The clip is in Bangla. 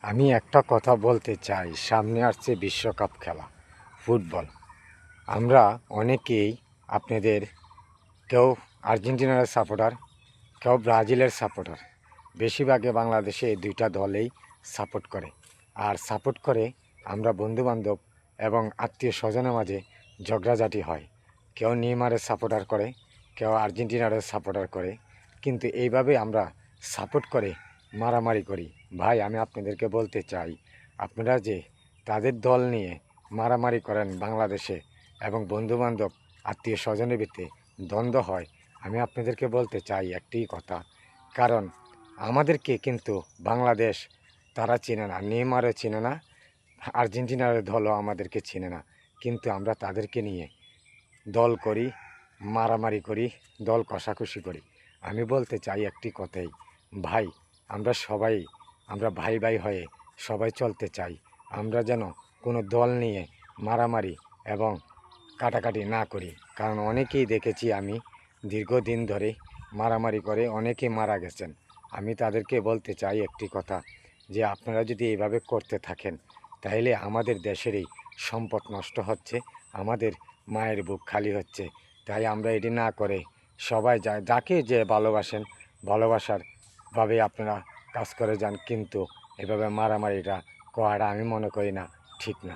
আমি একটা কথা বলতে চাই, সামনে আসছে বিশ্বকাপ খেলা, ফুটবল। আমরা অনেকেই আপনাদের কেউ আর্জেন্টিনার সাপোর্টার, কেউ ব্রাজিলের সাপোর্টার। বেশিরভাগে বাংলাদেশে এই দুইটা দলেই সাপোর্ট করে। আর সাপোর্ট করে আমরা বন্ধুবান্ধব এবং আত্মীয় স্বজনের মাঝে ঝগড়াঝাটি হয়। কেউ নেইমারের সাপোর্টার করে, কেউ আর্জেন্টিনারের সাপোর্টার করে। কিন্তু এইভাবে আমরা সাপোর্ট করে মারামারি করি। ভাই, আমি আপনাদেরকে বলতে চাই, আপনারা যে তাদের দল নিয়ে মারামারি করেন বাংলাদেশে এবং বন্ধুবান্ধব আত্মীয় স্বজনের ভিতরে দ্বন্দ্ব হয়, আমি আপনাদেরকে বলতে চাই একটি কথা। কারণ আমাদেরকে কিন্তু বাংলাদেশ তারা চেনে না, নেইমারও চেনে না, আর্জেন্টিনার দলও আমাদেরকে চেনে না। কিন্তু আমরা তাদেরকে নিয়ে দল করি, মারামারি করি, দল কষাকষি করি। আমি বলতে চাই একটি কথাই, ভাই, আমরা ভাই ভাই হয়ে সবাই চলতে চাই। আমরা যেন কোনো দল নিয়ে মারামারি এবং কাটাকাটি না করি। কারণ অনেকেই দেখেছি আমি দীর্ঘদিন ধরে মারামারি করে অনেকে মারা গেছেন। আমি তাদেরকে বলতে চাই একটি কথা, যে আপনারা যদি এইভাবে করতে থাকেন তাহলে আমাদের দেশেরই সম্পদ নষ্ট হচ্ছে, আমাদের মায়ের বুক খালি হচ্ছে। তাই আমরা এটি না করে সবাই যাকে যে ভালোবাসেন, ভালোবাসার ভাবে আপনারা কাজ করে যান। কিন্তু এভাবে মারামারিটা করাটা আমি মনে করি না ঠিক না।